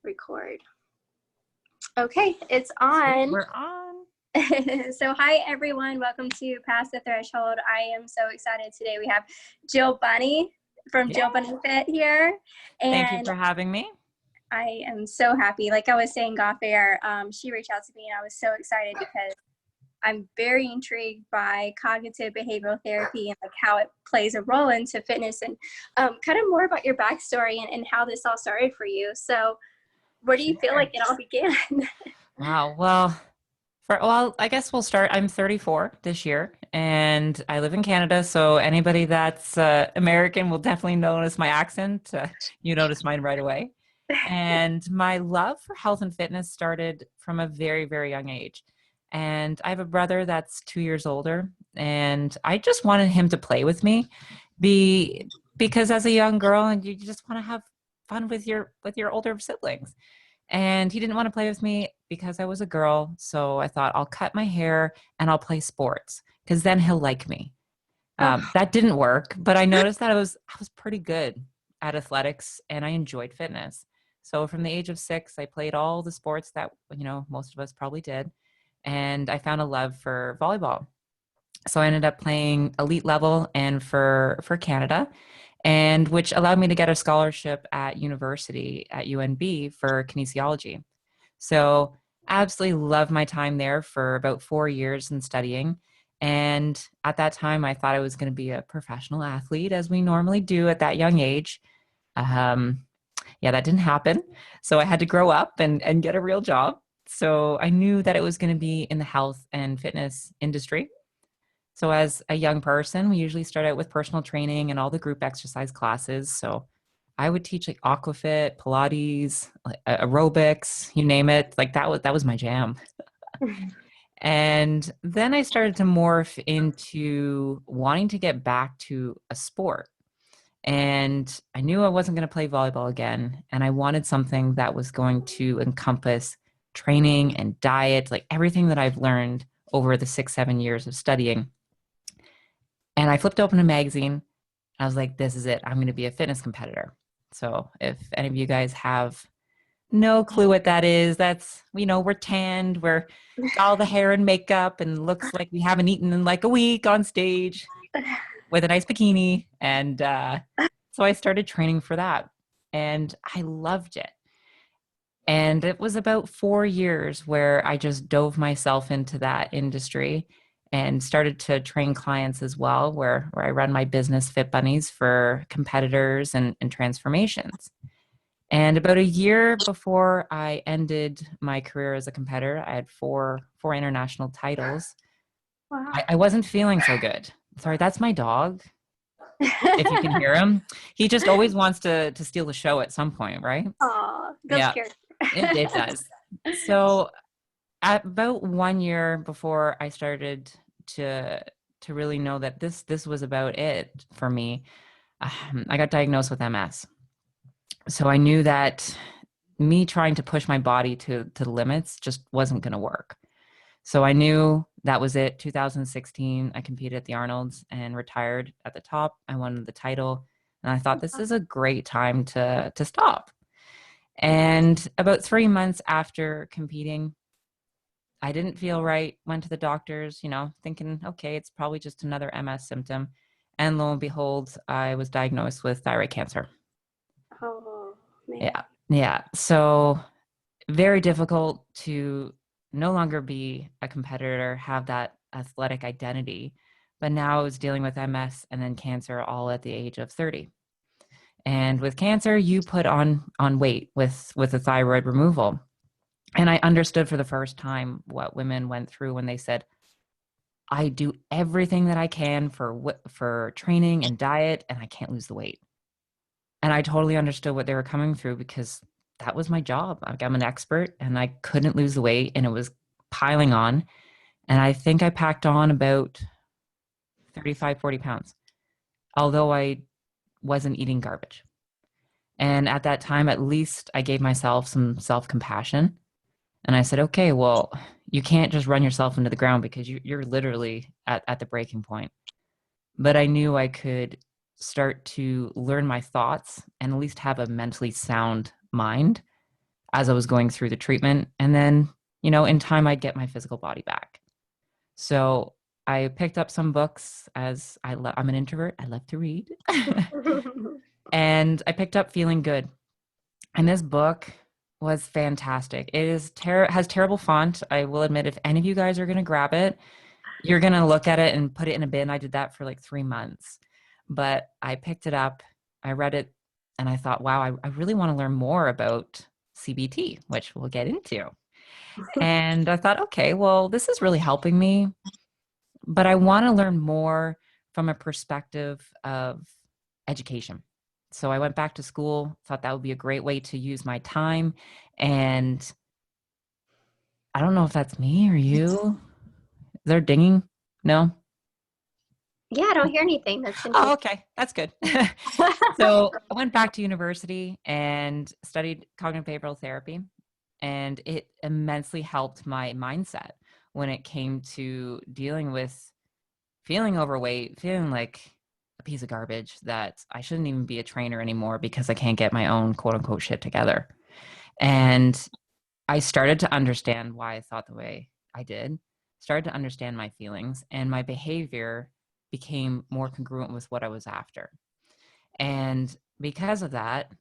Record. Okay, it's on. We're on. So hi everyone, welcome to Past the Threshold. I am so excited today. We have Jill Bunny from Jill Bunny Fit here. And thank you for having me. I am so happy. Like I was saying off air, she reached out to me and I was so excited because I'm very intrigued by cognitive behavioral therapy and like how it plays a role into fitness, and kind of more about your backstory and how this all started for you. So where do you feel like it all began? Wow. Well, I guess we'll start. I'm 34 this year and I live in Canada. So anybody that's American will definitely notice my accent. You notice mine right away. And my love for health and fitness started from a very, very young age. And I have a brother that's 2 years older, and I just wanted him to play with me, because as a young girl, and you just want to have fun with your older siblings. And he didn't want to play with me because I was a girl. So I thought, I'll cut my hair and I'll play sports because then he'll like me. That didn't work, but I noticed that I was pretty good at athletics and I enjoyed fitness. So from the age of 6, I played all the sports that, most of us probably did. And I found a love for volleyball. So I ended up playing elite level and for Canada, and which allowed me to get a scholarship at university at UNB for kinesiology. So absolutely loved my time there for about 4 years in studying. And at that time, I thought I was going to be a professional athlete, as we normally do at that young age. That didn't happen. So I had to grow up and get a real job. So I knew that it was going to be in the health and fitness industry. So as a young person, we usually start out with personal training and all the group exercise classes. So I would teach like aquafit, Pilates, aerobics, you name it. Like that was my jam. And then I started to morph into wanting to get back to a sport. And I knew I wasn't going to play volleyball again. And I wanted something that was going to encompass training and diet, like everything that I've learned over the 6-7 years of studying. And I flipped open a magazine. I was like, this is it. I'm going to be a fitness competitor. So if any of you guys have no clue what that is, that's, we're tanned, we're got all the hair and makeup and looks like we haven't eaten in like a week on stage with a nice bikini. And so I started training for that and I loved it. And it was about 4 years where I just dove myself into that industry and started to train clients as well, where I run my business Fit Bunnies for competitors and transformations. And about a year before I ended my career as a competitor, I had four international titles. Wow. I wasn't feeling so good. Sorry, that's my dog. If you can hear him, he just always wants to steal the show at some point, right? Oh, yeah, it does. So at about 1 year before I started to really know that this was about it for me, I got diagnosed with MS. So I knew that me trying to push my body to the limits just wasn't going to work. So I knew that was it. 2016, I competed at the Arnold's and retired at the top. I won the title. And I thought this is a great time to stop. And about 3 months after competing, I didn't feel right, went to the doctors, thinking, okay, it's probably just another MS symptom. And lo and behold, I was diagnosed with thyroid cancer. Oh, man. Yeah. So very difficult to no longer be a competitor, have that athletic identity. But now I was dealing with MS and then cancer all at the age of 30. And with cancer, you put on weight with the thyroid removal. And I understood for the first time what women went through when they said, I do everything that I can for training and diet, and I can't lose the weight. And I totally understood what they were coming through because that was my job. I'm an expert and I couldn't lose the weight and it was piling on. And I think I packed on about 35, 40 pounds, although I wasn't eating garbage. And at that time, at least I gave myself some self-compassion. And I said, okay, well, you can't just run yourself into the ground because you're literally at the breaking point. But I knew I could start to learn my thoughts and at least have a mentally sound mind. as I was going through the treatment. And then, you know, in time, I'd get my physical body back. So I picked up some books as I'm an introvert. I love to read. And I picked up Feeling Good. And this book was fantastic. It is has terrible font. I will admit, if any of you guys are going to grab it, you're going to look at it and put it in a bin. I did that for like 3 months. But I picked it up, I read it, and I thought, wow, I really want to learn more about CBT, which we'll get into. And I thought, okay, well, this is really helping me, but I want to learn more from a perspective of education. So I went back to school, thought that would be a great way to use my time. And I don't know if that's me or you. Is there dinging? No? Yeah, I don't hear anything. That's Oh, interesting. okay. That's good. So I went back to university and studied cognitive behavioral therapy, and it immensely helped my mindset when it came to dealing with feeling overweight, feeling like a piece of garbage, that I shouldn't even be a trainer anymore because I can't get my own quote unquote shit together. And I started to understand why I thought the way I did, started to understand my feelings, and my behavior became more congruent with what I was after. And because of that,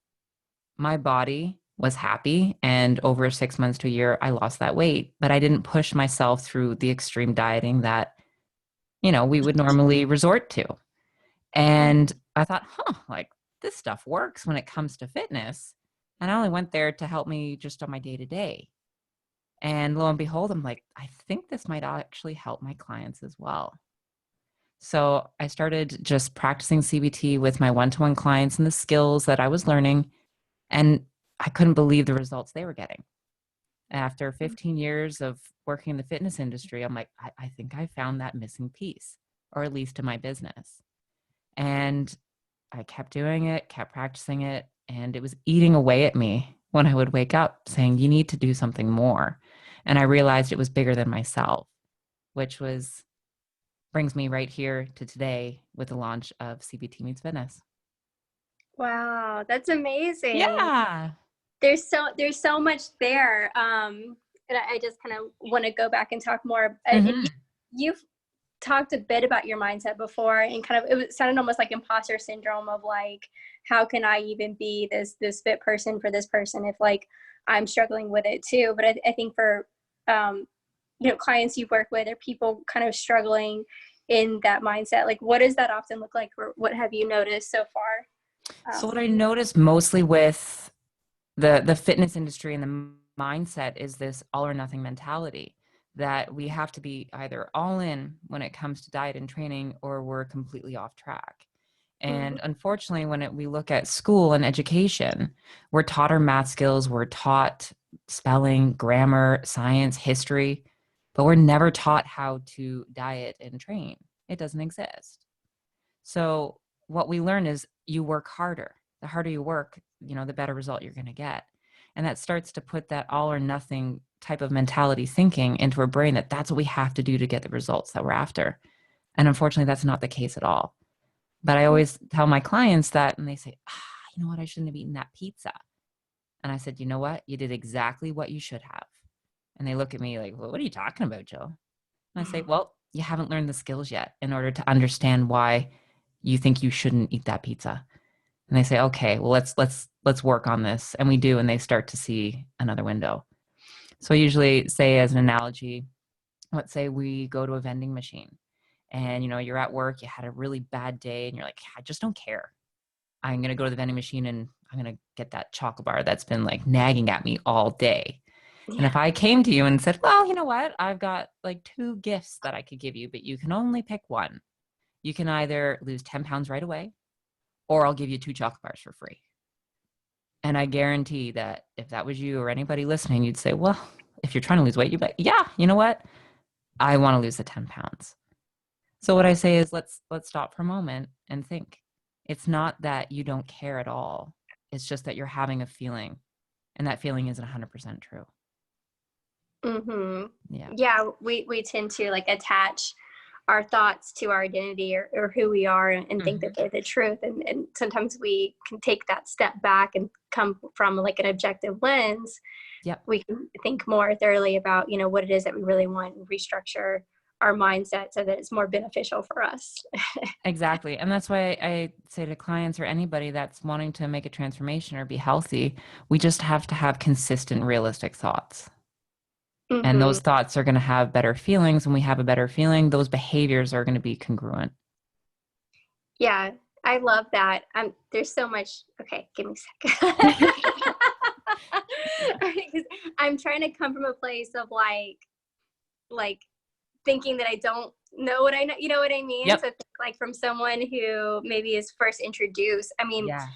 my body was happy. And over 6 months to a year, I lost that weight. But I didn't push myself through the extreme dieting that, you know, we would normally resort to. And I thought, like this stuff works when it comes to fitness. And I only went there to help me just on my day to day. And lo and behold, I'm like, I think this might actually help my clients as well. So I started just practicing CBT with my one-to-one clients and the skills that I was learning. And I couldn't believe the results they were getting. After 15 years of working in the fitness industry, I'm like, I think I found that missing piece, or at least in my business. And I kept doing it, kept practicing it, and it was eating away at me when I would wake up saying, you need to do something more. And I realized it was bigger than myself, which was brings me right here to today with the launch of CBT Meets Fitness. Wow, that's amazing. Yeah. There's so much there. And I just kind of want to go back and talk more. And Mm-hmm. you've talked a bit about your mindset before, and kind of it sounded almost like imposter syndrome of like, how can I even be this fit person for this person if like I'm struggling with it too. But I think for clients you've worked with or people kind of struggling in that mindset, like what does that often look like, or what have you noticed so far? So what I noticed mostly with the fitness industry and the mindset is this all or nothing mentality, that we have to be either all in when it comes to diet and training, or we're completely off track. Mm-hmm. And unfortunately, when we look at school and education, we're taught our math skills, we're taught spelling, grammar, science, history, but we're never taught how to diet and train. It doesn't exist. So what we learn is you work harder. The harder you work, the better result you're going to get. And that starts to put that all or nothing type of mentality thinking into our brain, that that's what we have to do to get the results that we're after. And unfortunately, that's not the case at all. But I always tell my clients that, and they say, you know what? I shouldn't have eaten that pizza. And I said, you know what? You did exactly what you should have. And they look at me like, well, what are you talking about, Jill? And I say, well, you haven't learned the skills yet in order to understand why you think you shouldn't eat that pizza. And they say, okay, well, let's work on this. And we do, and they start to see another window. So I usually say, as an analogy, let's say we go to a vending machine, and you're at work, you had a really bad day, and you're like, I just don't care. I'm going to go to the vending machine and I'm going to get that chocolate bar that's been like nagging at me all day. And Yeah. if I came to you and said, well, you know what? I've got like 2 gifts that I could give you, but you can only pick one. You can either lose 10 pounds right away, or I'll give you 2 chocolate bars for free. And I guarantee that if that was you or anybody listening, you'd say, well, if you're trying to lose weight, you'd be like, yeah, you know what? I want to lose the 10 pounds. So what I say is, let's stop for a moment and think. It's not that you don't care at all. It's just that you're having a feeling, and that feeling isn't 100% true. Mm-hmm. Yeah. Yeah, we tend to like attach our thoughts to our identity or who we are and think that they're the truth. And sometimes we can take that step back and come from like an objective lens. Yep. We can think more thoroughly about, you know, what it is that we really want and restructure our mindset so that it's more beneficial for us. Exactly. And that's why I say to clients or anybody that's wanting to make a transformation or be healthy, we just have to have consistent, realistic thoughts. And those thoughts are going to have better feelings. When we have a better feeling, those behaviors are going to be congruent. Yeah, I love that. There's so much. Okay, give me a second. I'm trying to come from a place of like thinking that I don't know what I know. You know what I mean? Yep. So like from someone who maybe is first introduced. I mean, Yeah.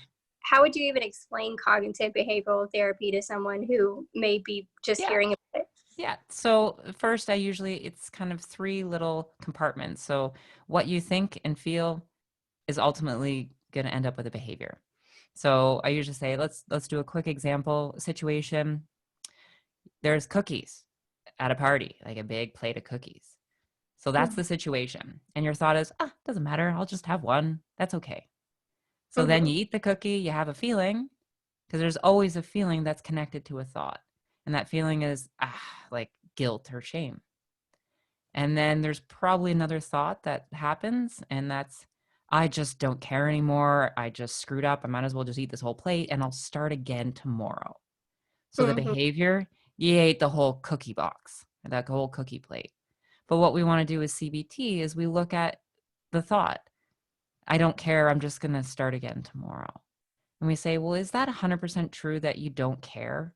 how would you even explain cognitive behavioral therapy to someone who may be just hearing about it? Yeah. So first, it's kind of 3 little compartments. So what you think and feel is ultimately going to end up with a behavior. So I usually say, let's do a quick example situation. There's cookies at a party, like a big plate of cookies. So that's the situation. And your thought is, doesn't matter. I'll just have one. That's okay. So then you eat the cookie, you have a feeling, because there's always a feeling that's connected to a thought. And that feeling is like guilt or shame. And then there's probably another thought that happens, and that's, I just don't care anymore. I just screwed up. I might as well just eat this whole plate and I'll start again tomorrow. So the behavior, you ate the whole cookie box, that whole cookie plate. But what we want to do with CBT is we look at the thought. I don't care. I'm just going to start again tomorrow. And we say, well, is that 100% true that you don't care?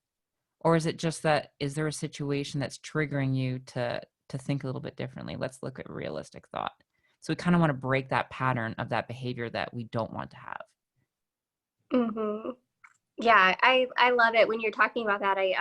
Or is it just that, is there a situation that's triggering you to think a little bit differently? Let's look at realistic thought. So we kind of want to break that pattern of that behavior that we don't want to have. Yeah, I love it. When you're talking about that, I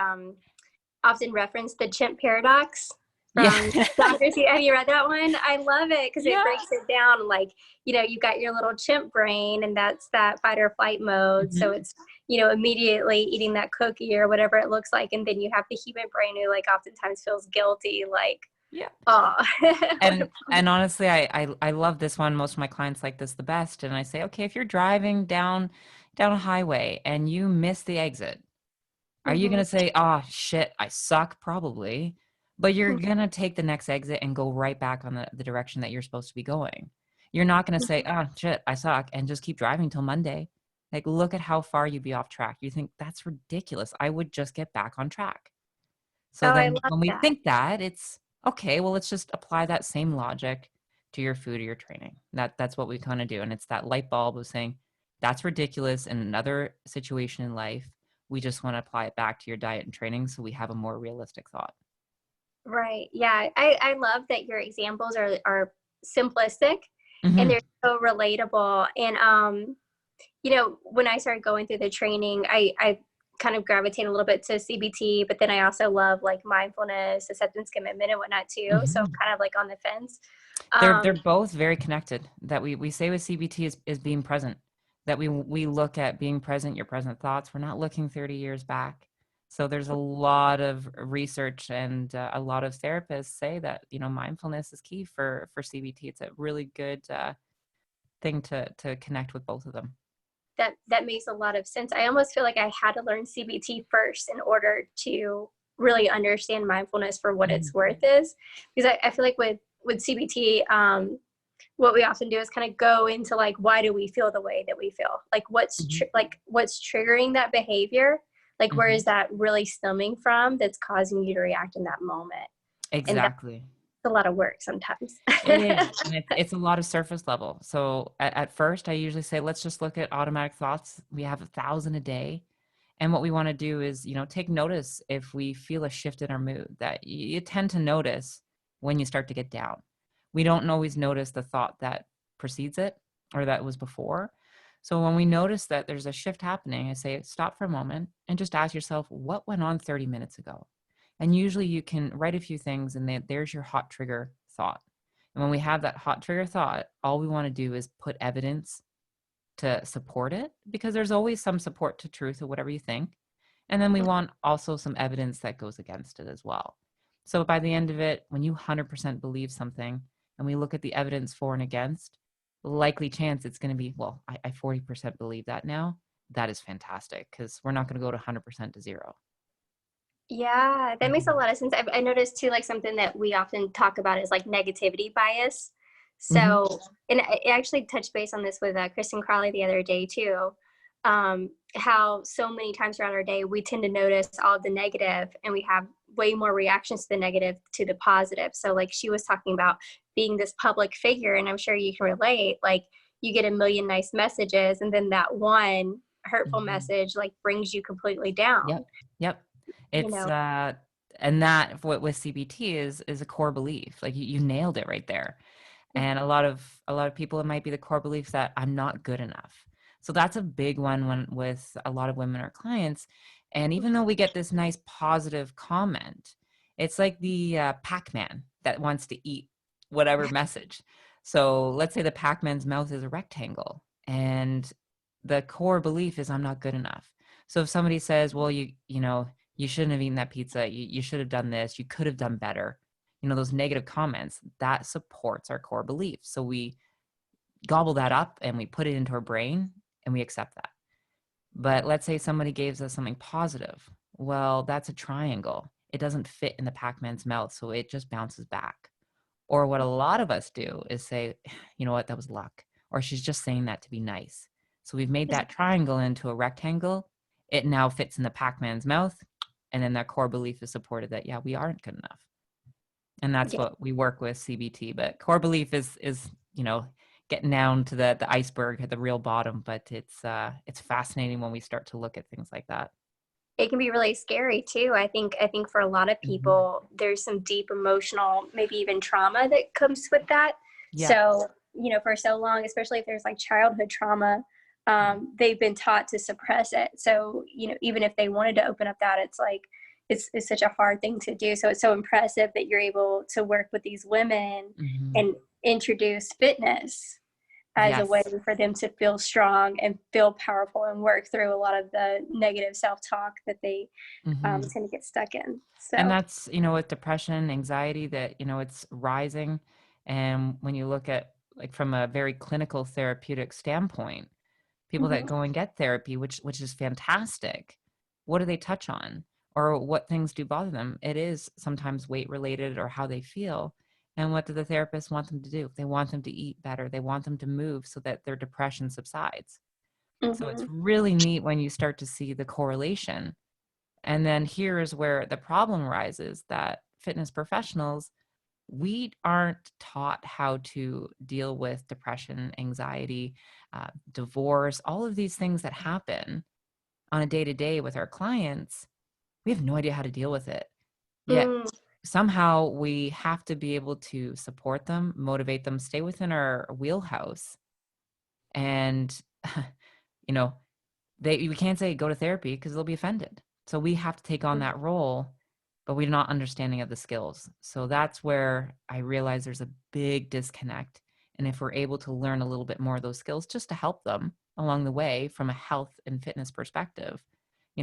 often reference the chimp paradox from Dr. C. Have you read that one? I love it because it breaks it down. Like, you know, you've got your little chimp brain, and that's that fight or flight mode. So it's, you know, immediately eating that cookie or whatever it looks like. And then you have the human brain who like oftentimes feels guilty, like, oh. And honestly, I love this one. Most of my clients like this the best. And I say, okay, if you're driving down a highway and you miss the exit, are you going to say, shit, I suck? Probably. But you're going to take the next exit and go right back on the direction that you're supposed to be going. You're not going to say, shit, I suck, and just keep driving till Monday. Like, look at how far you'd be off track. You think, that's ridiculous. I would just get back on track. So then when we think that, it's, okay, well, let's just apply that same logic to your food or your training. That's what we kind of do. And it's that light bulb of saying, that's ridiculous in another situation in life. We just want to apply it back to your diet and training so we have a more realistic thought. Right. Yeah. I love that your examples are simplistic and they're so relatable. And, you know, when I started going through the training, I kind of gravitate a little bit to CBT, but then I also love like mindfulness, acceptance, commitment, and whatnot too. So I'm kind of like on the fence. They're both very connected. That we say with CBT is being present. That we look at being present, your present thoughts. We're not looking 30 years back. So there's a lot of research and a lot of therapists say that, you know, mindfulness is key for CBT. It's a really good thing to connect with both of them. That makes a lot of sense. I almost feel like I had to learn CBT first in order to really understand mindfulness for what its worth is. Because I feel like with CBT, what we often do is kind of go into like, why do we feel the way that we feel? Like what's triggering that behavior? Like where is that really stemming from that's causing you to react in that moment? Exactly. And that's a lot of work sometimes. It is. And it's a lot of surface level. So at first I usually say, let's just look at automatic thoughts. We have 1,000 a day. And what we want to do is, you know, take notice if we feel a shift in our mood. That you tend to notice when you start to get down. We don't always notice the thought that precedes it or that was before. So when we notice that there's a shift happening, I say, stop for a moment and just ask yourself, what went on 30 minutes ago? And usually you can write a few things and there's your hot trigger thought. And when we have that hot trigger thought, all we want to do is put evidence to support it, because there's always some support to truth or whatever you think. And then we want also some evidence that goes against it as well. So by the end of it, when you 100% believe something, and we look at the evidence for and against, likely chance it's going to be, well, I 40% believe that now. That is fantastic, because we're not going to go to 100% to zero. Yeah, that makes a lot of sense. I noticed too, like something that we often talk about is like negativity bias. Mm-hmm. So, and I actually touched base on this with Kristen Crowley the other day too. How so many times throughout our day we tend to notice all the negative, and we have way more reactions to the negative to the positive. So, like she was talking about being this public figure, and I'm sure you can relate. Like you get a million nice messages, and then that one hurtful Mm-hmm. message like brings you completely down. Yep. Yep. You It's know. and that what with CBT is a core belief. Like you nailed it right there. And a lot of people, it might be the core belief that I'm not good enough. So that's a big one when with a lot of women or clients. And even though we get this nice positive comment, it's like the Pac-Man that wants to eat whatever message. So let's say the Pac-Man's mouth is a rectangle, and the core belief is I'm not good enough. So if somebody says, well, you know, you shouldn't have eaten that pizza, you should have done this, you could have done better, those negative comments, that supports our core beliefs. So we gobble that up and we put it into our brain and we accept that. But let's say somebody gives us something positive. Well, that's a triangle. It doesn't fit in the Pac-Man's mouth, so it just bounces back. Or what a lot of us do is say, you know what, that was luck. Or she's just saying that to be nice. So we've made that triangle into a rectangle. It now fits in the Pac-Man's mouth. And then that core belief is supported that, yeah, we aren't good enough. And that's Yeah, what we work with CBT. But core belief is getting down to the iceberg at the real bottom. But it's fascinating when we start to look at things like that. it can be really scary too. I think for a lot of Mm-hmm. people, there's some deep emotional, maybe even trauma that comes with that. Yeah. So, for so long, especially if there's like childhood trauma, they've been taught to suppress it. So, even if they wanted to open up that, it's like, it's such a hard thing to do. So it's so impressive that you're able to work with these women Mm-hmm. and introduce fitness as a way Yes. for them to feel strong and feel powerful and work through a lot of the negative self-talk that they Mm-hmm. tend to get stuck in. And So, that's, with depression, anxiety, that, it's rising. And when you look at, like, from a very clinical therapeutic standpoint, people that mhm, go and get therapy, which is fantastic, what do they touch on? Or what things do bother them? It is sometimes weight related or how they feel. And what do the therapists want them to do? They want them to eat better. They want them to move so that their depression subsides. So it's mhm, really neat when you start to see the correlation. And then here is where the problem rises, that fitness professionals, we aren't taught how to deal with depression, anxiety, divorce, all of these things that happen on a day to day with our clients. We have no idea how to deal with it. Yet mm, somehow we have to be able to support them, motivate them, stay within our wheelhouse. And, you know, we can't say go to therapy because they'll be offended. So we have to take on mm, that role, but we're not understanding of the skills. So that's where I realize there's a big disconnect. And if we're able to learn a little bit more of those skills just to help them along the way from a health and fitness perspective,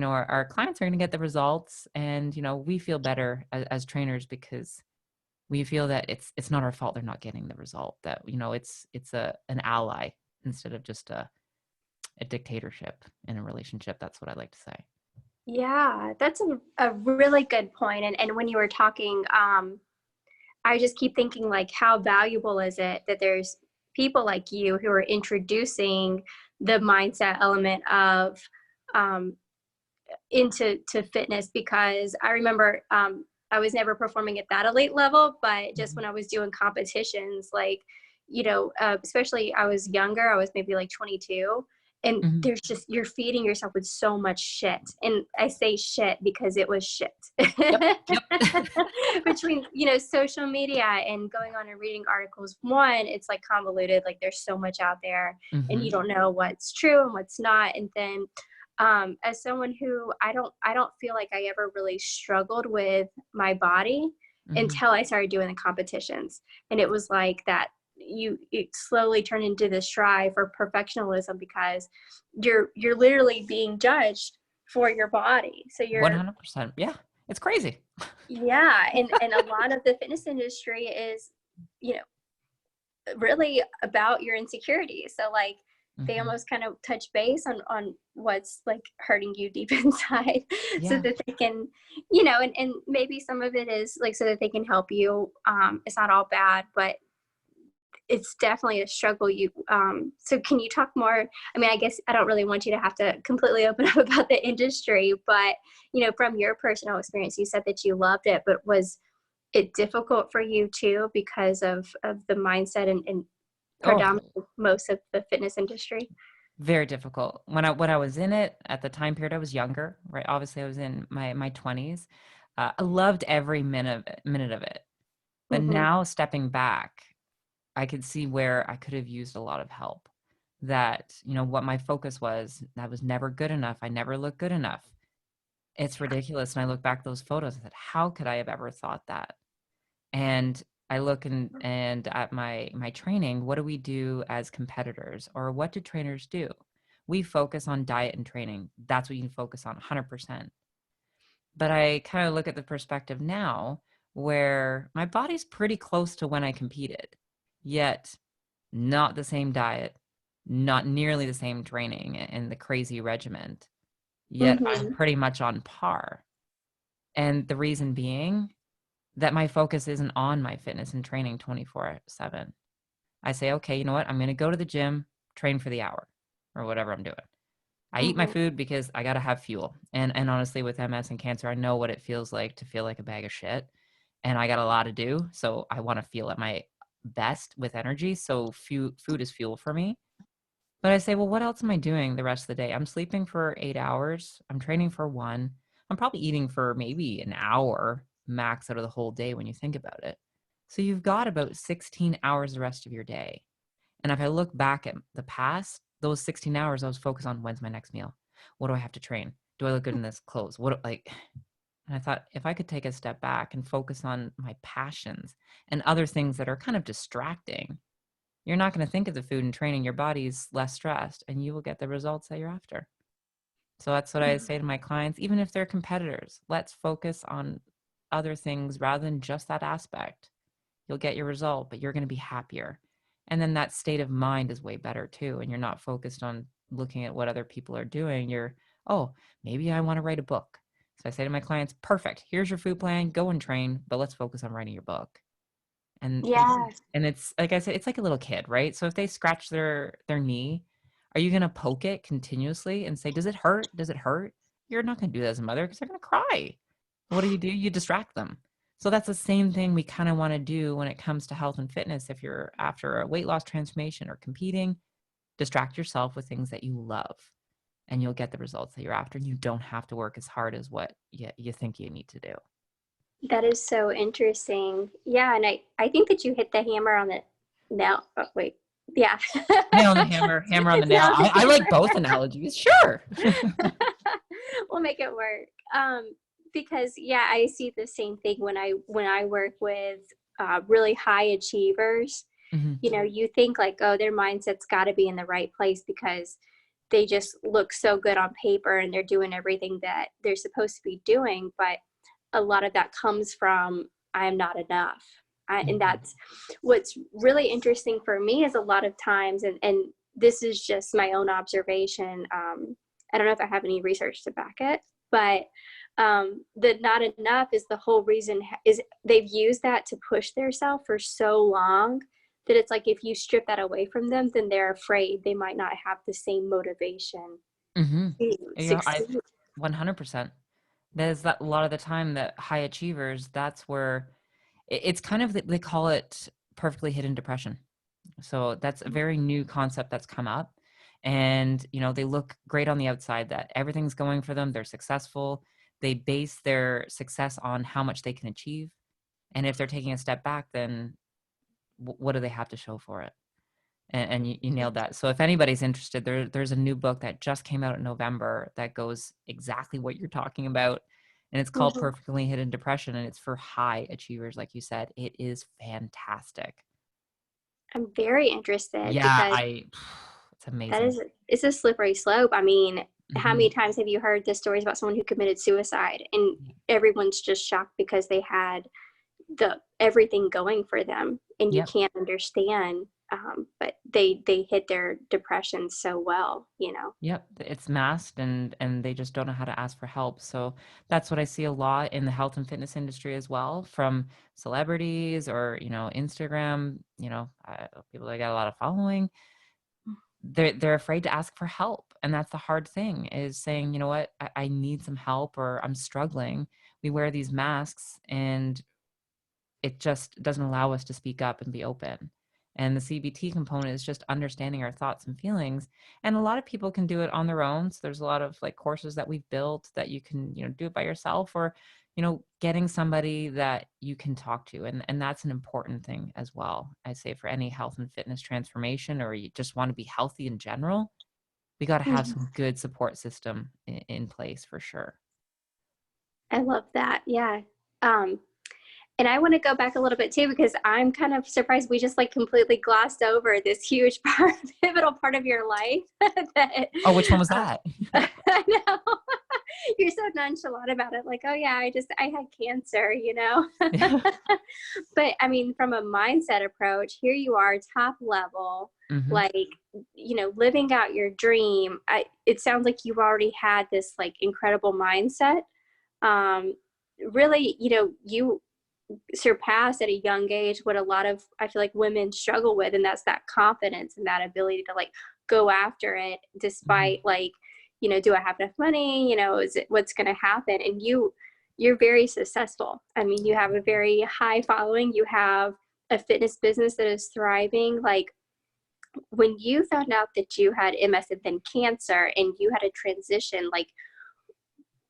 our clients are going to get the results, and, we feel better as trainers because we feel that it's not our fault they're not getting the result, that, it's an ally instead of just a dictatorship in a relationship. That's what I like to say. yeah, that's a really good point. And when you were talking, I just keep thinking like, how valuable is it that there's people like you who are introducing the mindset element of um, into fitness, because I remember I was never performing at that elite level, but just Mhm. when I was doing competitions, like, especially I was younger, I was maybe like 22. And Mhm. there's just, you're feeding yourself with so much shit. And I say shit because it was shit. Yep. Yep. Between, social media and going on and reading articles, one, it's like convoluted, like there's so much out there and you Mhm. don't know what's true and what's not. And then as someone who I don't feel like I ever really struggled with my body Mhm. until I started doing the competitions. And it was like that it slowly turned into this strive for perfectionism, because you're literally being judged for your body. So you're 100%. Yeah. It's crazy. yeah, and a lot of the fitness industry is, you know, really about your insecurities. So like they Mm-hmm. almost kind of touch base on what's like hurting you deep inside, so Yeah. that they can, and maybe some of it is like so that they can help you. It's not all bad, but it's definitely a struggle. So can you talk more? I mean, I guess I don't really want you to have to completely open up about the industry, but from your personal experience, you said that you loved it, but was it difficult for you too because of the mindset and Oh, predominantly most of the fitness industry? very difficult. When I was in it at the time period, I was younger, right? Obviously, I was in my 20s. I loved every minute of it. But Mm-hmm. now stepping back, I could see where I could have used a lot of help. That, what my focus was, that was never good enough. I never looked good enough. It's ridiculous. And I look back at those photos and said, how could I have ever thought that? And I look and at my training, what do we do as competitors, or what do trainers do? We focus on diet and training. That's what you can focus on 100%. But I kind of look at the perspective now where my body's pretty close to when I competed, yet not the same diet, not nearly the same training and the crazy regiment, yet I'm Mm-hmm. pretty much on par. And the reason being that my focus isn't on my fitness and training 24/7. I say, okay, you know what? I'm going to go to the gym, train for the hour or whatever I'm doing. I eat my Mm-hmm. food because I got to have fuel. And honestly, with MS and cancer, I know what it feels like to feel like a bag of shit. And I got a lot to do. So I want to feel at my best with energy. So food is fuel for me. But I say, well, what else am I doing the rest of the day? I'm sleeping for 8 hours. I'm training for 1. I'm probably eating for maybe an hour max out of the whole day when you think about it. So you've got about 16 hours the rest of your day. And if I look back at the past, those 16 hours, I was focused on when's my next meal? What do I have to train? Do I look good in this clothes? And I thought if I could take a step back and focus on my passions and other things that are kind of distracting, you're not going to think of the food and training. Your body's less stressed and you will get the results that you're after. So that's what I say to my clients, even if they're competitors, let's focus on other things rather than just that aspect. You'll get your result, but you're going to be happier. And then that state of mind is way better too. And you're not focused on looking at what other people are doing. You're, oh, maybe I want to write a book. So I say to my clients, perfect. Here's your food plan. Go and train, but let's focus on writing your book. Yeah. And it's like I said, it's like a little kid, right? So if they scratch their knee, are you going to poke it continuously and say, does it hurt? Does it hurt? You're not going to do that as a mother because they're going to cry. What do? You distract them. So that's the same thing we kind of want to do when it comes to health and fitness. If you're after a weight loss transformation or competing, distract yourself with things that you love and you'll get the results that you're after. And you don't have to work as hard as what you think you need to do. That is so interesting. Yeah, and I think that you hit the hammer on the nail. Oh, wait. Yeah. Nail on the hammer, hammer on the nail. Nail on the I like hammer. both analogies. Sure. We'll make it work. Because yeah, I see the same thing when I work with really high achievers. Hmm. You think like, oh, their mindset's got to be in the right place because they just look so good on paper and they're doing everything that they're supposed to be doing. But a lot of that comes from I am not enough. And Hmm. that's what's really interesting for me is a lot of times, and this is just my own observation. I don't know if I have any research to back it, but the not enough is the whole reason is they've used that to push themselves for so long that it's like if you strip that away from them, then they're afraid they might not have the same motivation Hmm. to I succeed. 100%. There's that a lot of the time that high achievers, that's where it's kind of, they call it perfectly hidden depression. So that's a very new concept that's come up. And, they look great on the outside that everything's going for them. They're successful. They base their success on how much they can achieve. And if they're taking a step back, then what do they have to show for it? And you nailed that. So if anybody's interested, there's a new book that just came out in November that goes exactly what you're talking about. And it's called Mhm. Perfectly Hidden Depression. And it's for high achievers, like you said. It is fantastic. I'm very interested Yeah, because it's amazing. it's a slippery slope. I mean, how Hmm. many times have you heard the stories about someone who committed suicide and everyone's just shocked because they had the everything going for them and you Yep. can't understand. but they hid their depression so well, you know. Yep, it's masked and they just don't know how to ask for help. So that's what I see a lot in the health and fitness industry as well, from celebrities or, Instagram, people that got a lot of following. They're afraid to ask for help. And that's the hard thing, is saying, you know what, I need some help, or I'm struggling. We wear these masks and it just doesn't allow us to speak up and be open. And the CBT component is just understanding our thoughts and feelings. And a lot of people can do it on their own. So there's a lot of like courses that we've built that you can, do it by yourself, or, getting somebody that you can talk to. And that's an important thing as well. I say for any health and fitness transformation, or you just want to be healthy in general, we got to have Mhm. some good support system in place for sure. I love that. Yeah. Um, And I want to go back a little bit too, because I'm kind of surprised we just like completely glossed over this huge part, pivotal part of your life. that, Oh, which one was that? I know you're so nonchalant about it. Like, oh yeah, I had cancer, you know? But I mean, from a mindset approach, here you are, top level, Hmm. like, living out your dream. It sounds like you've already had this like incredible mindset. Um, Really, you surpass at a young age what a lot of, I feel like, women struggle with, and that's that confidence and that ability to like go after it Hmm. despite like, do I have enough money, is it, what's going to happen? And you're very successful. I mean, you have a very high following, you have a fitness business that is thriving. Like, when you found out that you had MS and then cancer and you had a transition, like,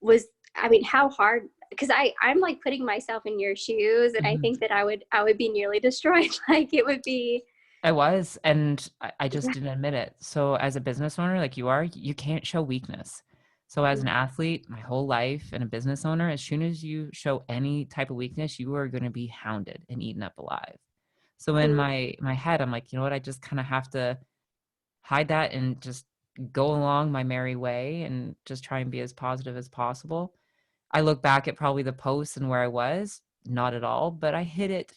was, I mean, how hard? Because I'm like putting myself in your shoes, and I Hmm. think that I would be nearly destroyed. Like, it would be. I was, and I just Yeah. didn't admit it. So as a business owner, like you are, you can't show weakness. So as an athlete, my whole life, and a business owner, as soon as you show any type of weakness, you are going to be hounded and eaten up alive. So in Mm, my head, I'm like, you know what? I just kind of have to hide that and just go along my merry way and just try and be as positive as possible. I look back at probably the posts and where I was, not at all, but I hit it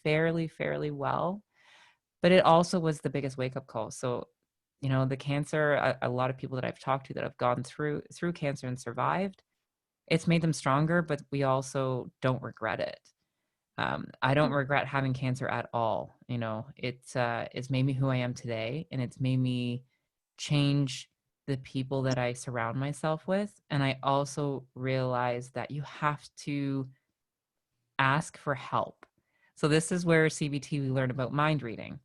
fairly well. But it also was the biggest wake up call. So, the cancer, a lot of people that I've talked to that have gone through cancer and survived, it's made them stronger, but we also don't regret it. I don't regret having cancer at all. It's made me who I am today, and it's made me change the people that I surround myself with. And I also realized that you have to ask for help. So this is where CBT, we learn about mind reading.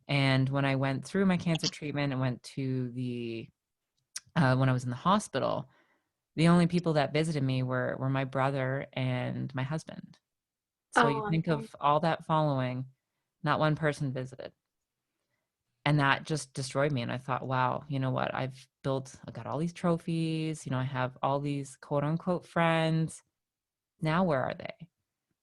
And when I went through my cancer treatment and went to when I was in the hospital, the only people that visited me were my brother and my husband. So you oh, think okay. of all that following, not one person visited. And that just destroyed me. And I thought, wow, you know what? I got all these trophies, I have all these quote unquote friends. Now where are they?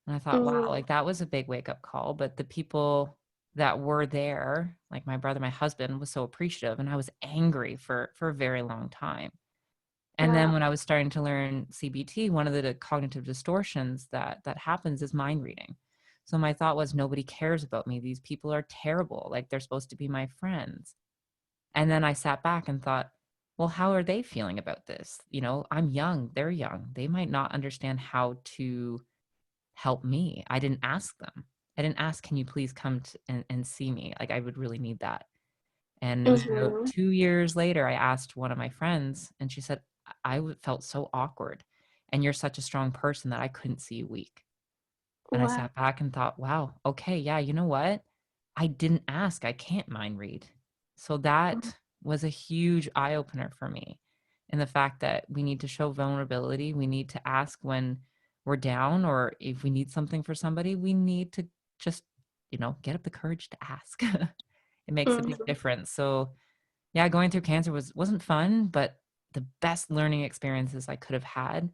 And I thought, wow, Mm, like that was a big wake up call. But the people that were there, like my brother, my husband, was so appreciative, and I was angry for a very long time. And then wow. when I was starting to learn CBT, one of the cognitive distortions that happens is mind reading. So my thought was, nobody cares about me. These people are terrible. Like, they're supposed to be my friends. And then I sat back and thought, well, how are they feeling about this? I'm young, they're young. They might not understand how to help me. I didn't ask them. I didn't ask, can you please come and see me? Like, I would really need that. And it was about Hmm. 2 years later, I asked one of my friends, and she said, felt so awkward. And you're such a strong person that I couldn't see you weak. And I Wow. sat back and thought, wow, okay, yeah, you know what? I didn't ask. I can't mind read. So that was a huge eye opener for me. And the fact that we need to show vulnerability, we need to ask when we're down, or if we need something for somebody, we need to just, get up the courage to ask. It makes a big Hmm. difference. So yeah, going through cancer wasn't fun, but the best learning experiences I could have had.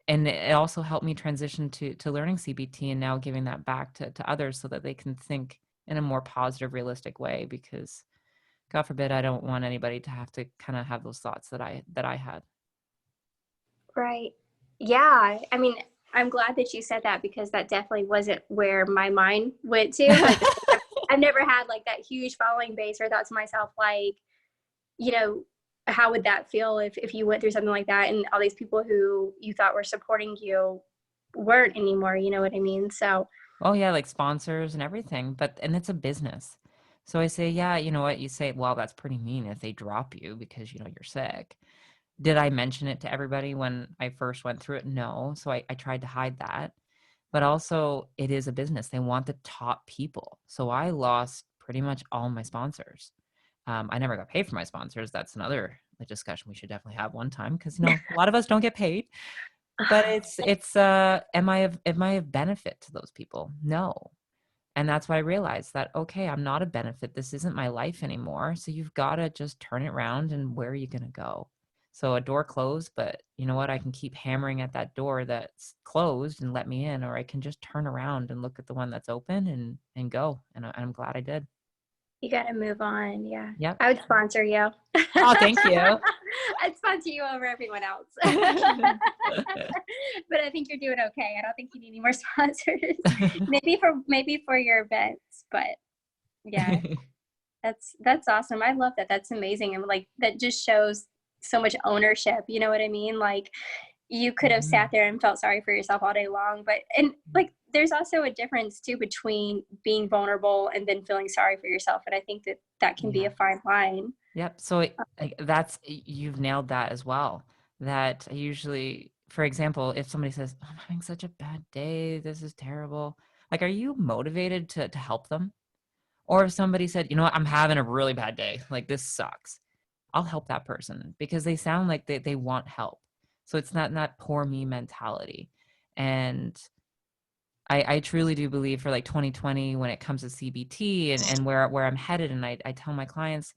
And it also helped me transition to learning CBT, and now giving that back to others so that they can think in a more positive, realistic way, because God forbid, I don't want anybody to have to kind of have those thoughts that I had. Right. Yeah. I mean, I'm glad that you said that, because that definitely wasn't where my mind went to. Like, I've never had like that huge following base, or thought to myself, like, you know, how would that feel if you went through something like that and all these people who you thought were supporting you weren't anymore, you know what I mean? So Oh yeah, like sponsors and everything, and it's a business. So I say, yeah, you know what? You say, well, that's pretty mean if they drop you because, you know, you're sick. Did I mention it to everybody when I first went through it? No. So I tried to hide that. But also, it is a business. They want the top people. So I lost pretty much all my sponsors. I never got paid for my sponsors. That's another discussion we should definitely have one time, because, you know, a lot of us don't get paid. But it's am I of benefit to those people? No. And that's why I realized that, okay, I'm not a benefit. This isn't my life anymore. So you've got to just turn it around, and where are you going to go? So a door closed, but you know what? I can keep hammering at that door that's closed and let me in, or I can just turn around and look at the one that's open and go. And I'm glad I did. you got to move on. Yeah. Yep. I would sponsor you. Oh, thank you. I'd sponsor you over everyone else. But I think you're doing okay. I don't think you need any more sponsors. maybe for your events, but yeah, that's awesome. I love that. That's amazing. And like, that just shows so much ownership. You know what I mean? Like, you could have sat there and felt sorry for yourself all day long, and like, there's also a difference too between being vulnerable and then feeling sorry for yourself. And I think that can be a fine line. Yep. So you've nailed that as well. That I usually, for example, if somebody says, "I'm having such a bad day, this is terrible," like, are you motivated to help them? Or if somebody said, "You know what, I'm having a really bad day, like this sucks," I'll help that person because they sound like they want help. So it's not poor me mentality. And I truly do believe for like 2020, when it comes to CBT and where I'm headed, and I tell my clients,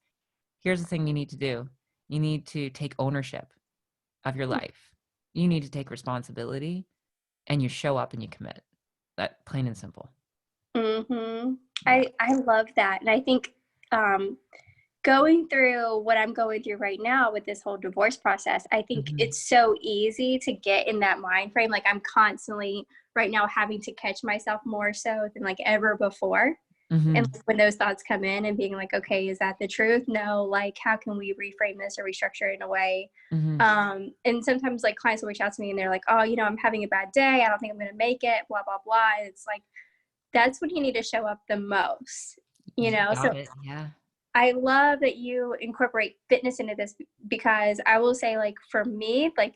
here's the thing you need to do. You need to take ownership of your life. You need to take responsibility, and you show up and you commit. That, plain and simple. Mm-hmm. Yeah. I love that. And I think going through what I'm going through right now with this whole divorce process, I think it's so easy to get in that mind frame. Like, I'm constantly right now having to catch myself more so than like ever before. And when those thoughts come in and being like, okay, is that the truth? No, like, how can we reframe this or restructure it in a way? And sometimes like clients will reach out to me and they're like, oh, you know, I'm having a bad day. I don't think I'm going to make it, blah, blah, blah. And it's like, that's when you need to show up the most, you know? Got So it. Yeah. I love that you incorporate fitness into this, because I will say, like, for me, like,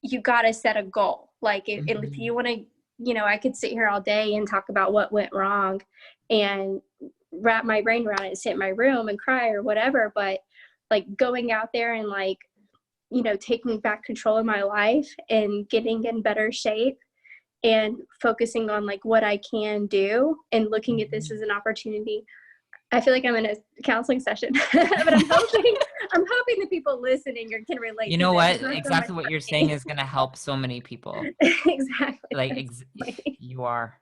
you got to set a goal. Like, if you want to, you know, I could sit here all day and talk about what went wrong and wrap my brain around it, sit in my room and cry or whatever. But like, going out there and like, you know, taking back control of my life and getting in better shape and focusing on like what I can do and looking at this as an opportunity. I feel like I'm in a counseling session, but I'm hoping the people listening can relate. You know what? Exactly what you're saying is going to help so many people. Exactly. Like, you are.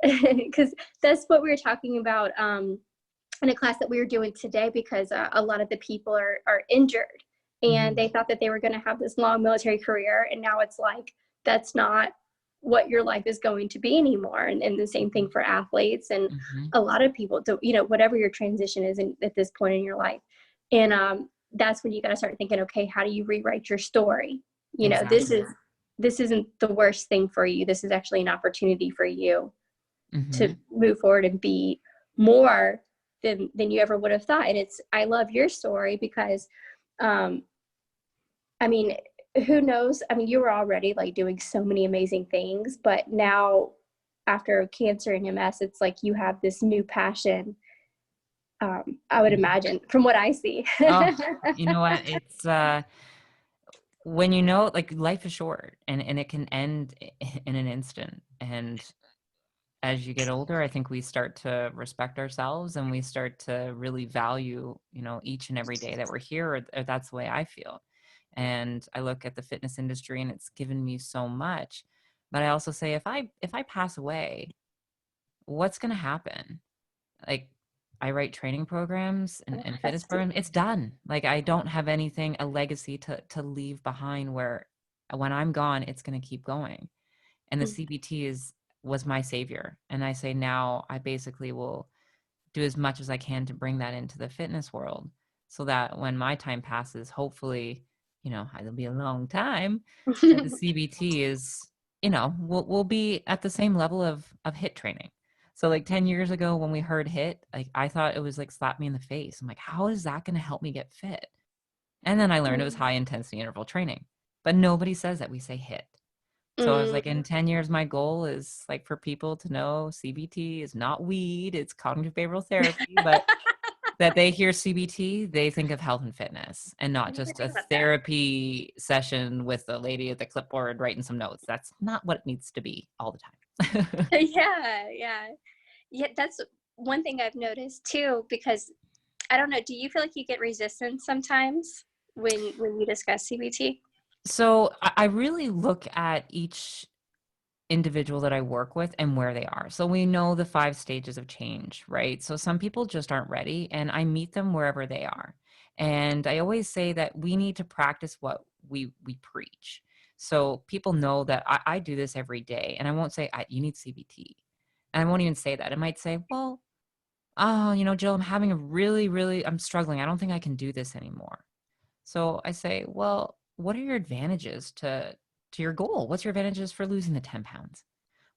Because that's what we were talking about in a class that we were doing today, because a lot of the people are injured, and they thought that they were going to have this long military career, and now it's like, that's not what your life is going to be anymore. And the same thing for athletes and a lot of people do, you know, whatever your transition is at this point in your life. And that's when you got to start thinking, okay, how do you rewrite your story? You know, this isn't the worst thing for you. This is actually an opportunity for you to move forward and be more than you ever would have thought. And I love your story because I mean, who knows? I mean, you were already like doing so many amazing things, but now after cancer and MS, it's like you have this new passion. I would imagine, from what I see. Oh, you know what? It's when you know, like, life is short and it can end in an instant. And as you get older, I think we start to respect ourselves and we start to really value, you know, each and every day that we're here, or that's the way I feel. And I look at the fitness industry and it's given me so much. But I also say, if I pass away, what's going to happen? Like, I write training programs and fitness programs. It's done. Like, I don't have anything, a legacy to leave behind, where when I'm gone, it's going to keep going. And the CBT was my savior. And I say now I basically will do as much as I can to bring that into the fitness world so that when my time passes, hopefully, it'll be a long time, that the CBT is, we'll be at the same level of HIIT training. So like 10 years ago when we heard HIIT, like I thought it was like slap me in the face. I'm like, how is that going to help me get fit? And then I learned it was high intensity interval training, but nobody says that. We say HIIT. So I was like, in 10 years, my goal is like for people to know CBT is not weed, it's cognitive behavioral therapy, but that they hear CBT, they think of health and fitness and I not never just think a about that. therapy session with a lady at the clipboard writing some notes. That's not what it needs to be all the time. Yeah, that's one thing I've noticed too, because I don't know, do you feel like you get resistance sometimes when you discuss CBT? So I really look at each individual that I work with and where they are. So we know the 5 stages of change, right? So some people just aren't ready, and I meet them wherever they are. And I always say that we need to practice what we preach. So people know that I do this every day, and I won't say you need CBT. And I won't even say that. I might say, well, oh, Jill, I'm having a I'm struggling. I don't think I can do this anymore. So I say, well, what are your advantages to your goal? What's your advantages for losing the 10 pounds?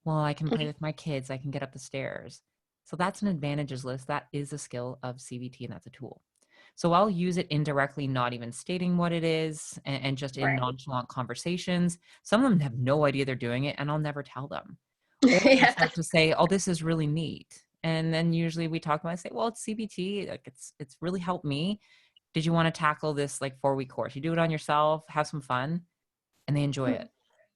Well, I can play with my kids. I can get up the stairs. So that's an advantages list. That is a skill of CBT, and that's a tool. So I'll use it indirectly, not even stating what it is, and just in Right. nonchalant conversations. Some of them have no idea they're doing it, and I'll never tell them. Or they'll Yeah. start to say, oh, this is really neat. And then usually we talk about, I say, well, it's CBT. Like it's really helped me. Did you want to tackle this like 4-week course? You do it on yourself, have some fun, and they enjoy it.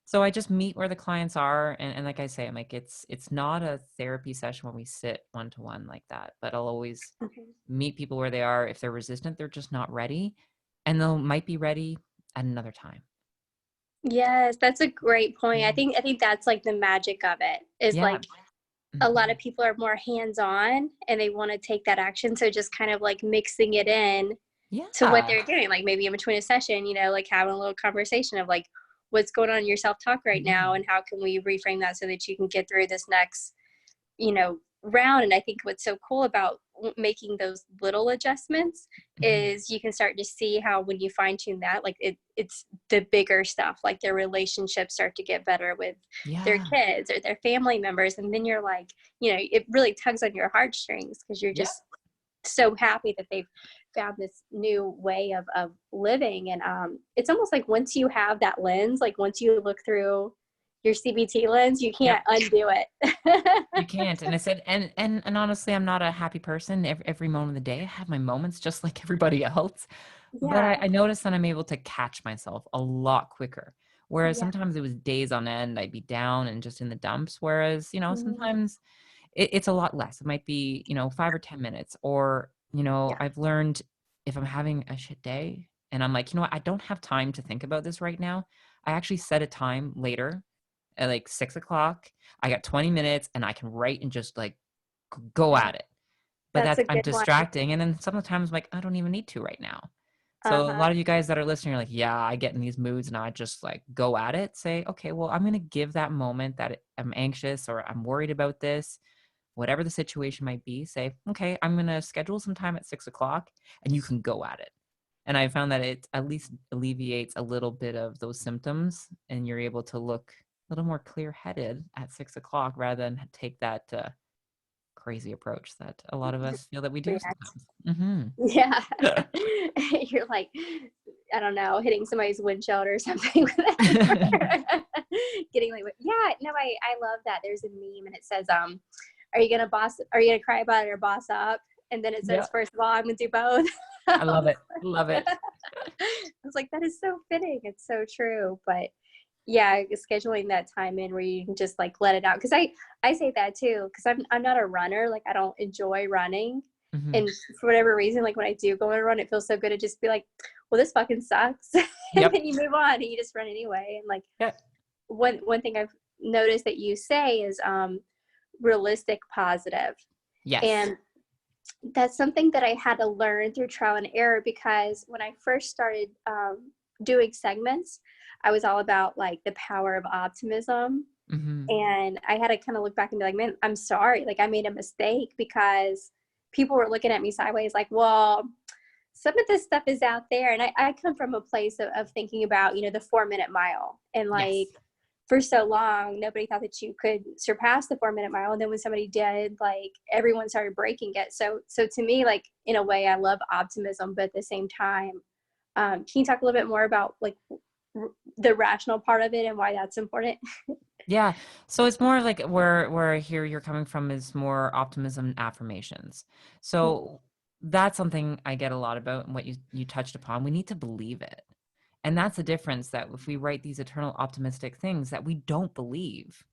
So I just meet where the clients are. And like I say, I'm like, it's not a therapy session when we sit one-to-one like that, but I'll always meet people where they are. If they're resistant, they're just not ready, and they'll might be ready at another time. Yes, that's a great point. I think that's like the magic of it is Yeah. like a lot of people are more hands-on and they want to take that action. So just kind of like mixing it in to what Yeah. they're doing, like maybe in between a session, like having a little conversation of like what's going on in your self-talk right now and how can we reframe that so that you can get through this next round. And I think what's so cool about making those little adjustments is you can start to see how when you fine tune that, like it's the bigger stuff, like their relationships start to get better with their Yeah. kids or their family members. And then you're like, it really tugs on your heartstrings because you're Yeah. just so happy that they've found this new way of living. And it's almost like once you have that lens, like once you look through your CBT lens, you Yep. can't undo it. You can't. And I said, and honestly, I'm not a happy person every moment of the day. I have my moments just like everybody else. But Yeah. I noticed that I'm able to catch myself a lot quicker. Whereas Yeah. sometimes it was days on end, I'd be down and just in the dumps. Whereas, Mhm. sometimes it's a lot less. It might be, 5 or 10 minutes. Or, Yeah. I've learned if I'm having a shit day and I'm like, I don't have time to think about this right now. I actually set a time later at like 6 o'clock. I got 20 minutes and I can write and just like go Yeah. at it. But That's a I'm good one. distracting. And then sometimes I'm like, I don't even need to right now. So a Uh-huh. lot of you guys that are listening are like, yeah, I get in these moods and I just like go at it. Say, okay, well, I'm going to give that moment that I'm anxious or I'm worried about this, whatever the situation might be. Say, okay, I'm going to schedule some time at 6 o'clock and you can go at it. And I found that it at least alleviates a little bit of those symptoms and you're able to look a little more clear headed at 6 o'clock rather than take that crazy approach that a lot of us feel that we do React. sometimes. Mm-hmm. Yeah. You're like, I don't know, hitting somebody's windshield or something. Getting like, yeah, no, I love that. There's a meme and it says, are you gonna cry about it or boss up? And then it Yeah. says, first of all, I'm gonna do both. I love it. Love it. I was like, that is so fitting. It's so true. But yeah, scheduling that time in where you can just like let it out. Cause I say that too, cause I'm not a runner. Like I don't enjoy running. Mm-hmm. And for whatever reason, like when I do go on a run, it feels so good to just be like, well, this fucking sucks. And Yep. then you move on and you just run anyway. And like Yep. one thing I've noticed that you say is realistic positive. Yes. And that's something that I had to learn through trial and error because when I first started doing segments, I was all about like the power of optimism. Mm-hmm. And I had to kind of look back and be like, man, I'm sorry. Like I made a mistake because people were looking at me sideways like, well, some of this stuff is out there. And I come from a place of thinking about, you know, the 4-minute mile. And like, Yes. for so long, nobody thought that you could surpass the 4-minute mile. And then when somebody did, like, everyone started breaking it. So to me, like, in a way, I love optimism, but at the same time, can you talk a little bit more about like the rational part of it and why that's important? Yeah. So it's more like where I hear you're coming from is more optimism affirmations. So that's something I get a lot about and what you touched upon. We need to believe it. And that's the difference, that if we write these eternal optimistic things that we don't believe,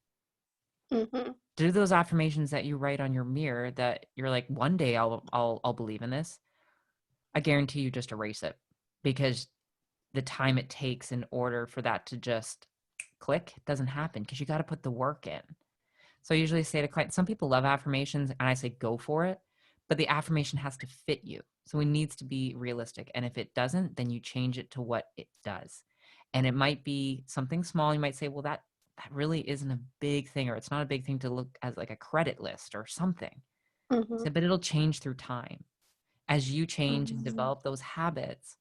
Mm-hmm. do those affirmations that you write on your mirror that you're like, one day I'll believe in this. I guarantee you just erase it, because the time it takes in order for that to just click doesn't happen, because you got to put the work in. So I usually say to clients, some people love affirmations and I say, go for it, but the affirmation has to fit you. So it needs to be realistic. And if it doesn't, then you change it to what it does. And it might be something small. You might say, well, that really isn't a big thing, or it's not a big thing to look as like a credit list or something. Mm-hmm. So, but it'll change through time. As you change and Mm-hmm. develop those habits,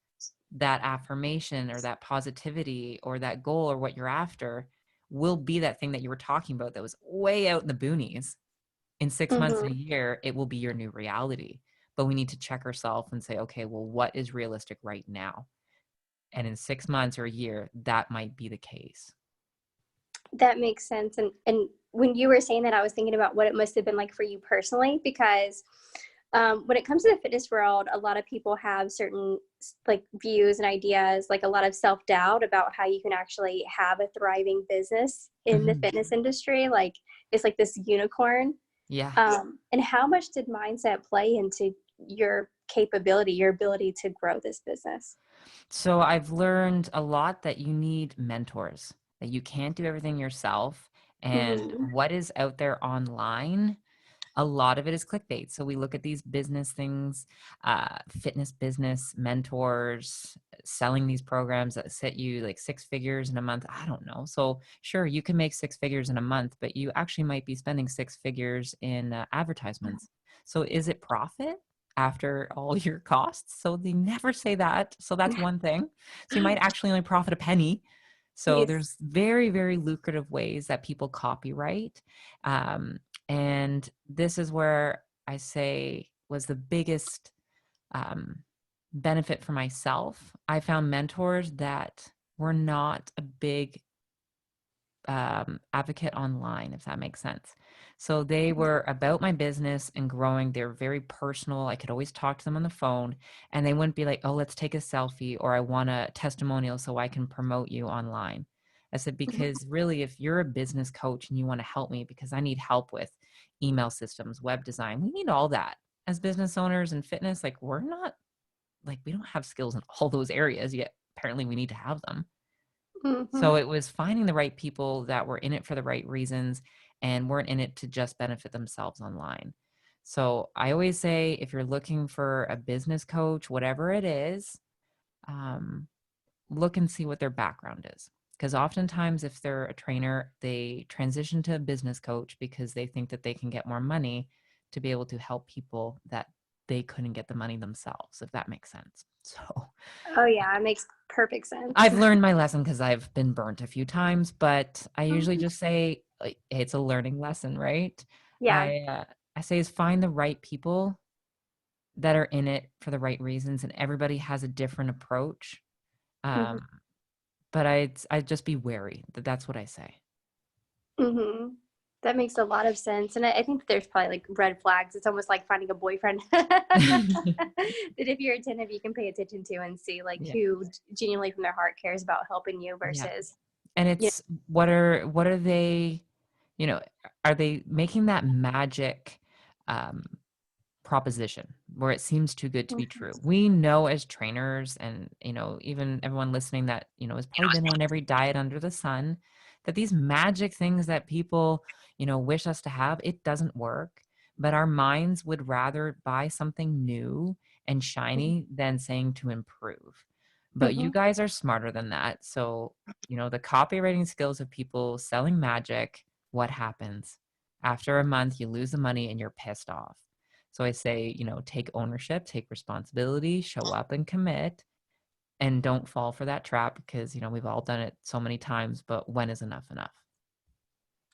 that affirmation or that positivity or that goal or what you're after will be that thing that you were talking about that was way out in the boonies. In 6 months and a Mm-hmm. year, it will be your new reality. But we need to check ourselves and say, okay, well, what is realistic right now? And in 6 months or a year, that might be the case. That makes sense. And when you were saying that, I was thinking about what it must have been like for you personally, because when it comes to the fitness world, a lot of people have certain like views and ideas, like a lot of self-doubt about how you can actually have a thriving business in the Mhm. fitness industry. Like it's like this unicorn. Yeah. And how much did mindset play into your capability, your ability to grow this business? So I've learned a lot that you need mentors, that you can't do everything yourself. And Mm-hmm. what is out there online, a lot of it is clickbait. So we look at these business things, fitness business mentors selling these programs that set you like 6 figures in a month. I don't know. So sure, you can make 6 figures in a month, but you actually might be spending 6 figures in advertisements. So is it profit after all your costs? So they never say that. So that's one thing. So you might actually only profit a penny. So Yes. there's very, very lucrative ways that people copyright. And this is where I say was the biggest um, benefit for myself. I found mentors that were not a big advocate online, if that makes sense. So they were about my business and growing. They were very personal. I could always talk to them on the phone, and they wouldn't be like, oh, let's take a selfie, or I want a testimonial so I can promote you online. I said, because really, if you're a business coach and you want to help me, because I need help with email systems, web design, we need all that as business owners and fitness. Like, we're not, like, we don't have skills in all those areas yet. Apparently, we need to have them. Mm-hmm. So it was finding the right people that were in it for the right reasons and weren't in it to just benefit themselves online. So I always say, if you're looking for a business coach, whatever it is, um, look and see what their background is. Because oftentimes, if they're a trainer, they transition to a business coach because they think that they can get more money to be able to help people that they couldn't get the money themselves, if that makes sense. So Oh yeah, it makes perfect sense. I've learned my lesson because I've been burnt a few times, but I usually just say, like, it's a learning lesson, right? Yeah. I say is find the right people that are in it for the right reasons, and everybody has a different approach. Mm-hmm. Um, but I'd just be wary. That's what I say. Mm-hmm. That makes a lot of sense. And I think there's probably like red flags. It's almost like finding a boyfriend that if you're attentive, you can pay attention to and see like Yeah, who genuinely from their heart cares about helping you yeah. versus, And you it's what are they? You know, are they making that magic? Um, Proposition where it seems too good to know. be true. We know as trainers, and even everyone listening that has probably been on every diet under the sun, that these magic things that people wish us to have, it doesn't work. But our minds would rather buy something new and shiny than saying to improve. But you Mm-hmm. guys are smarter than that. So the copywriting skills of people selling magic, what happens after a month? You lose the money and you're pissed off. So I say, take ownership, take responsibility, show up and commit, and don't fall for that trap because, we've all done it so many times, but when is enough enough?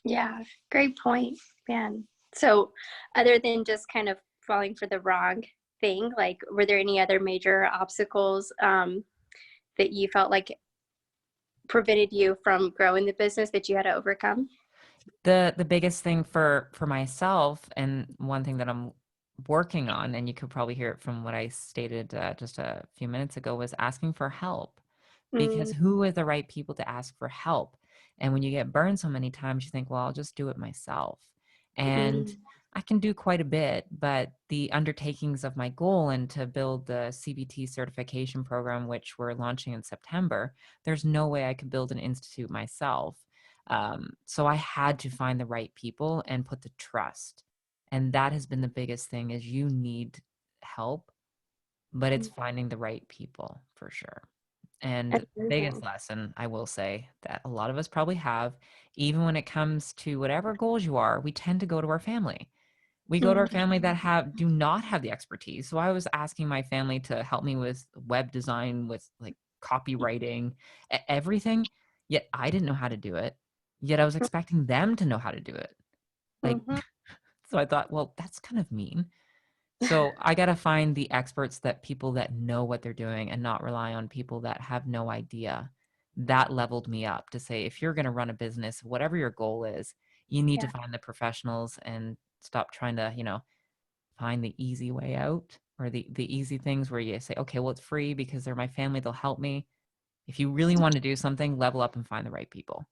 Yeah, great point, man. So, other than just kind of falling for the wrong thing, like, were there any other major obstacles that you felt like prevented you from growing the business that you had to overcome? The biggest thing for myself, and one thing that I'm working on, and you could probably hear it from what I stated just a few minutes ago, was asking for help. Because Mm, who are the right people to ask for help? And when you get burned so many times, you think, well, I'll just do it myself. And mm, I can do quite a bit, but the undertakings of my goal and to build the CBT certification program, which we're launching in September, there's no way I could build an institute myself. So I had to find the right people and put the trust. And that has been the biggest thing is you need help, but it's mm. finding the right people for sure. And biggest Amazing. lesson I will say that a lot of us probably have, even when it comes to whatever goals you are, we tend to go to our family. We go to Mm, our family that do not have the expertise. So I was asking my family to help me with web design, with like copywriting, everything. Yet I didn't know how to do it. Yet I was expecting them to know how to do it. Like, mhm. so I thought, well, that's kind of mean. So I got to find the experts, that people that know what they're doing and not rely on people that have no idea. That leveled me up to say, if you're going to run a business, whatever your goal is, you need to Yeah. find the professionals and stop trying to, find the easy way out, or the easy things where you say, okay, well, it's free because they're my family. They'll help me. If you really want to do something, level up and find the right people.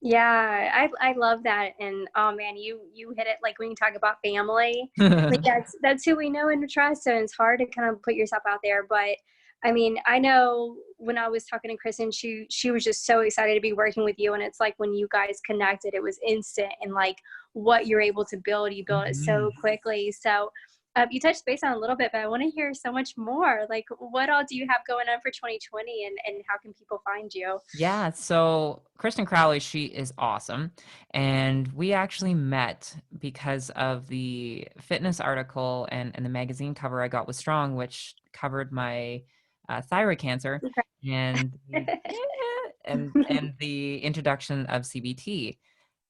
Yeah, I love that, and oh man, you hit it like when you talk about family, like that's who we know and trust, and it's hard to kind of put yourself out there. But I mean, I know when I was talking to Kristen, she was just so excited to be working with you, and it's like when you guys connected, it was instant, and like what you're able to build, you build it so Mhm. quickly. So you touched base on it a little bit, but I want to hear so much more. Like, what all do you have going on for 2020, and how can people find you? Yeah, so Kristen Crowley, she is awesome. And we actually met because of the fitness article and the magazine cover I got with Strong, which covered my thyroid cancer and and the introduction of CBT.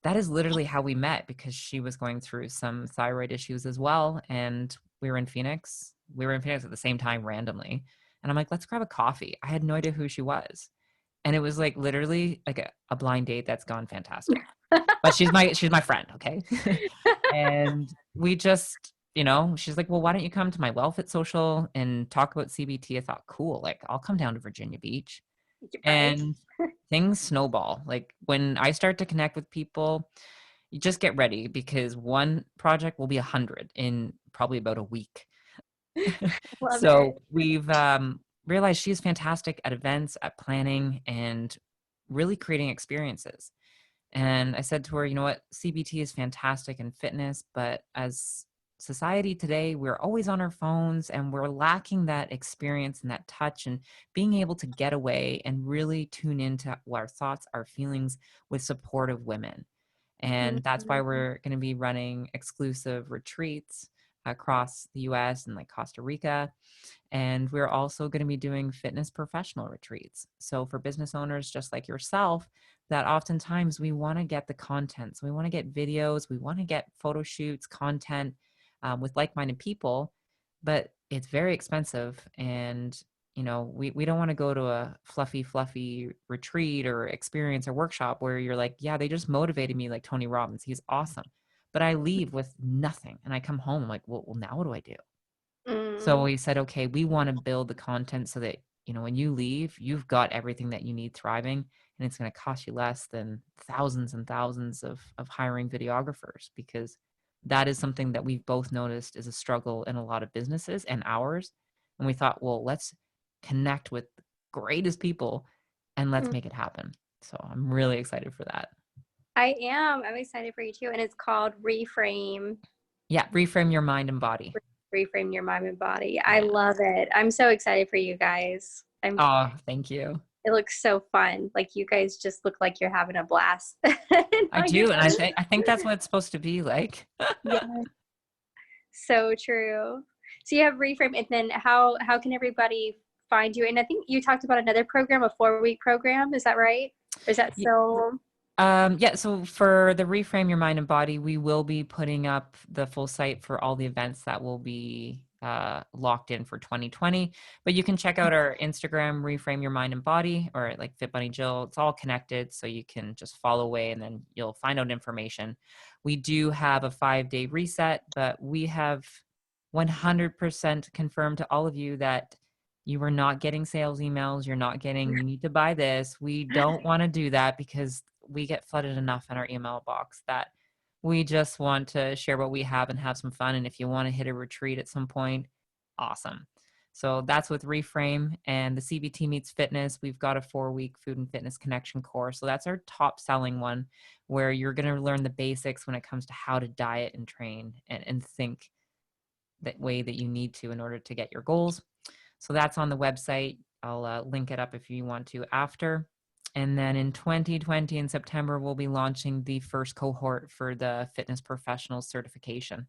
That is literally how we met, because she was going through some thyroid issues as well. And we were in Phoenix. We were in Phoenix at the same time randomly. And I'm like, let's grab a coffee. I had no idea who she was, and it was like literally like a blind date that's gone fantastic. But she's my friend, okay? And we just, she's like, well, why don't you come to my WellFit social and talk about CBT? I thought, cool, like I'll come down to Virginia Beach. Right. And things snowball. Like when I start to connect with people, you just get ready, because one project will be 100 in probably about a week. Love it. So we've realized she's fantastic at events, at planning, and really creating experiences. And I said to her, you know what, CBT is fantastic in fitness, but as society today, we're always on our phones and we're lacking that experience and that touch and being able to get away and really tune into our thoughts, our feelings with supportive women. And that's why Mhm. we're going to be running exclusive retreats across the US and like Costa Rica. And we're also going to be doing fitness professional retreats. So for business owners just like yourself, that oftentimes we want to get the content. So we want to get videos, we want to get photo shoots, content with like-minded people, but it's very expensive. And we don't want to go to a fluffy retreat or experience or workshop where you're like, yeah, they just motivated me like Tony Robbins. He's awesome. But I leave with nothing and I come home, I'm like, well, now what do I do? So Mm, we said, okay, we want to build the content so that, when you leave, you've got everything that you need thriving, and it's going to cost you less than thousands and thousands of hiring videographers, because that is something that we've both noticed is a struggle in a lot of businesses and ours. And we thought, well, let's connect with the greatest people and let's mm. make it happen. So I'm really excited for that. I am. I'm excited for you too. And it's called Reframe. Yeah, reframe your mind and body. Reframe your mind and body. I Yeah. love it. I'm so excited for you guys. Oh, thank you. It looks so fun. Like you guys just look like you're having a blast. I On your do, and I photos. think that's what it's supposed to be like. Yeah. So true. So you have Reframe, and then how can everybody find you? And I think you talked about another program, a 4-week program. Is that right? Or is that still? Yeah, so for the Reframe Your Mind and Body, we will be putting up the full site for all the events that will be locked in for 2020. But you can check out our Instagram, Reframe Your Mind and Body, or like Fit Bunny Jill. It's all connected, so you can just follow away and then you'll find out information. We do have a 5-day reset, but we have 100% confirmed to all of you that you are not getting sales emails. You're not getting, you need to buy this. We don't want to do that because we get flooded enough in our email box that we just want to share what we have and have some fun. And if you want to hit a retreat at some point, awesome. So that's with Reframe and the CBT Meets Fitness. We've got a 4-week food and fitness connection course. So that's our top selling one, where you're going to learn the basics when it comes to how to diet and train and think that way that you need to in order to get your goals. So that's on the website. I'll link it up if you want to after. And then in 2020 in September, we'll be launching the first cohort for the fitness professional certification.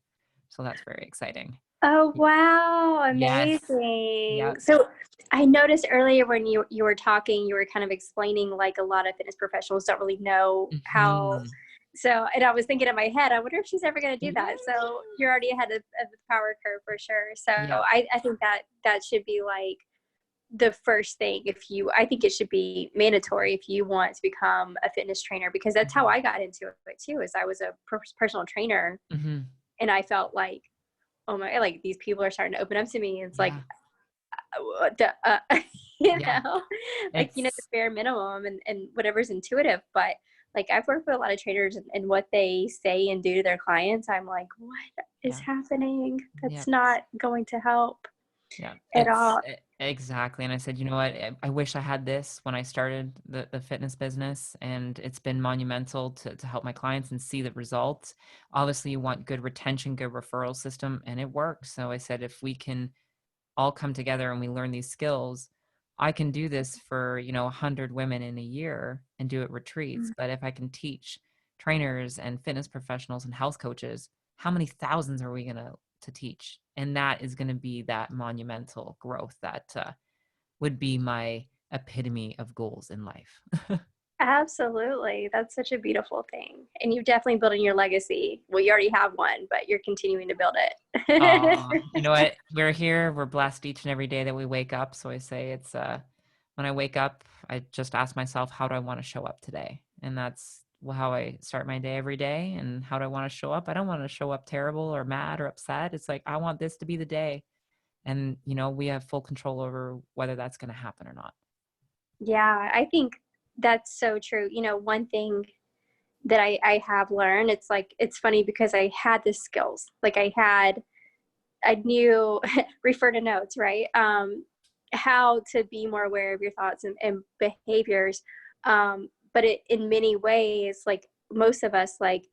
So that's very exciting. Oh, wow. Yes. Amazing. Yep. So I noticed earlier when you were talking, you were kind of explaining like a lot of fitness professionals don't really know how. Mhm. So, and I was thinking in my head, I wonder if she's ever going to do that. So you're already ahead of the power curve for sure. So Yep. I think that should be like the first thing. I think it should be mandatory if you want to become a fitness trainer, because that's how I got into it too, is I was a personal trainer Mhm. and I felt like, oh my, like these people are starting to open up to me. It's like, Yeah. you Yeah. know, like, the It's bare minimum and whatever's intuitive. But like, I've worked with a lot of trainers, and what they say and do to their clients, I'm like, what is yeah. happening? That's Yeah. not going to help Yeah, at all. exactly. And I said, you know what? I wish I had this when I started the fitness business, and it's been monumental to help my clients and see the results. Obviously, you want good retention, good referral system, and it works. So I said, if we can all come together and we learn these skills, I can do this for, 100 women in a year and do it retreats. But if I can teach trainers and fitness professionals and health coaches, how many thousands are we going to teach? And that is going to be that monumental growth that would be my epitome of goals in life. Absolutely. That's such a beautiful thing. And you're definitely building your legacy. Well, you already have one, but you're continuing to build it. You know what? We're here. We're blessed each and every day that we wake up. So I say it's when I wake up, I just ask myself, how do I want to show up today? And that's how I start my day every day. And how do I want to show up? I don't want to show up terrible or mad or upset. It's like, I want this to be the day. And, we have full control over whether that's going to happen or not. Yeah, I think that's so true. One thing that I have learned, it's like, it's funny because I had the skills. Like I knew, refer to notes, right? How to be more aware of your thoughts and behaviors. But in many ways, like most of us, like,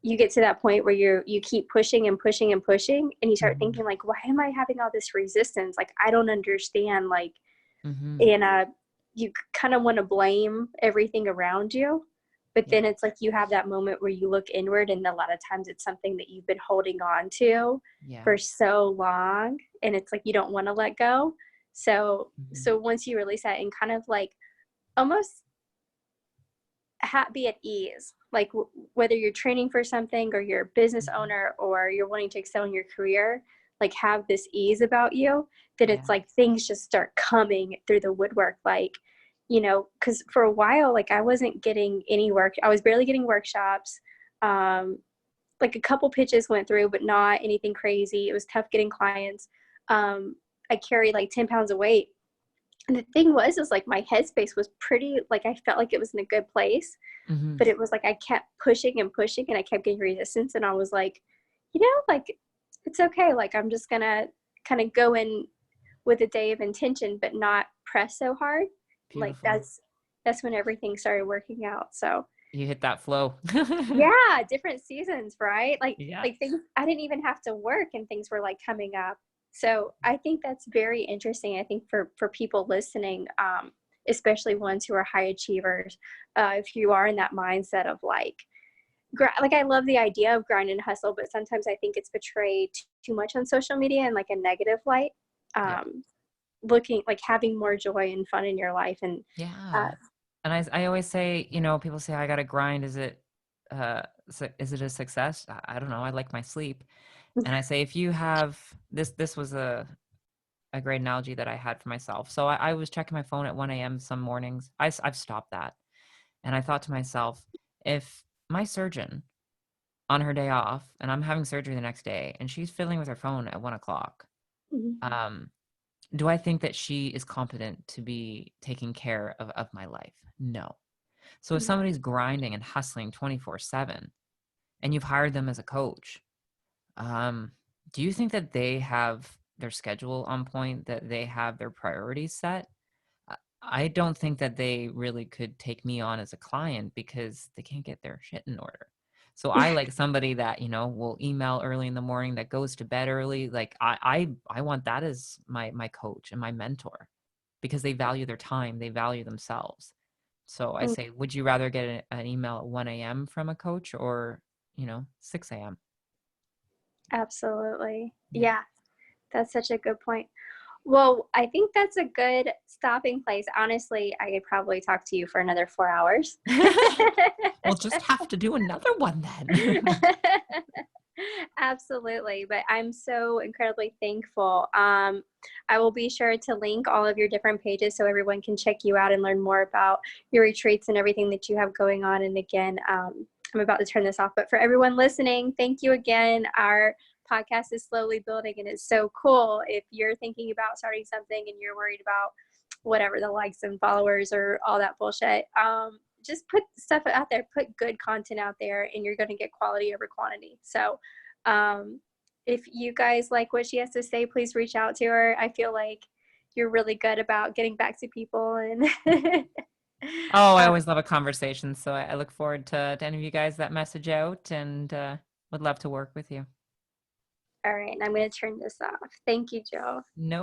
you get to that point where you keep pushing and pushing and pushing, and you start Mm-hmm. thinking like, why am I having all this resistance? Like, I don't understand. Like, Mm-hmm. and you kind of want to blame everything around you, but Yeah. then it's like you have that moment where you look inward, and a lot of times it's something that you've been holding on to Yeah. for so long, and it's like you don't want to let go. So Mm-hmm. so once you release that and kind of like almost be at ease, like whether you're training for something or you're a business Mm-hmm. owner or you're wanting to excel in your career, like have this ease about you, that Yeah. it's like things just start coming through the woodwork. Like, because for a while, like I wasn't getting any work. I was barely getting workshops. Like a couple pitches went through, but not anything crazy. It was tough getting clients. I carried like 10 pounds of weight. And the thing was, is like my headspace was pretty, like I felt like it was in a good place, Mm-hmm. but it was like I kept pushing and pushing, and I kept getting resistance. And I was like, like it's okay. Like I'm just gonna kind of go in with a day of intention, but not press so hard. Like Beautiful. that's when everything started working out. So You hit that flow. yeah, different seasons, right? Like Yeah. like things I didn't even have to work, and things were like coming up. So I think that's very interesting. I think for people listening, especially ones who are high achievers, if you are in that mindset of like like I love the idea of grind and hustle, but sometimes I think it's portrayed too much on social media in like a negative light. Yeah. Looking like having more joy and fun in your life, and Yeah. And I always say, you know, people say I got to grind. Is it a success? I don't know. I like my sleep. And I say, if you have this was a great analogy that I had for myself. So I was checking my phone at 1 a.m. some mornings. I've stopped that. And I thought to myself, if my surgeon on her day off and I'm having surgery the next day and she's fiddling with her phone at 1 o'clock, Mhm. um, do I think that she is competent to be taking care of my life? No. So if No. somebody's grinding and hustling 24/7 and you've hired them as a coach, um, do you think that they have their schedule on point, that they have their priorities set? I don't think that they really could take me on as a client because they can't get their shit in order. So I like somebody that, you know, will email early in the morning, that goes to bed early. Like I want that as my coach and my mentor because they value their time, they value themselves. So I Mm, say, would you rather get an email at 1 a.m. from a coach or, you know, 6 a.m.? absolutely. Yeah. Yeah, that's such a good point. Well, I think that's a good stopping place. Honestly, I could probably talk to you for another 4 hours. We'll just have to do another one then. Absolutely. But I'm so incredibly thankful. I will be sure to link all of your different pages so everyone can check you out and learn more about your retreats and everything that you have going on. And again, I'm about to turn this off, but for everyone listening, thank you again. Our podcast is slowly building and it's so cool. If you're thinking about starting something and you're worried about whatever the likes and followers or all that bullshit, just put stuff out there, put good content out there, and you're going to get quality over quantity. So if you guys like what she has to say, please reach out to her. I feel like you're really good about getting back to people. And Oh, I always love a conversation. So I look forward to any of you guys that message out and would love to work with you. all right, and I'm going to turn this off. Thank you, Joe. No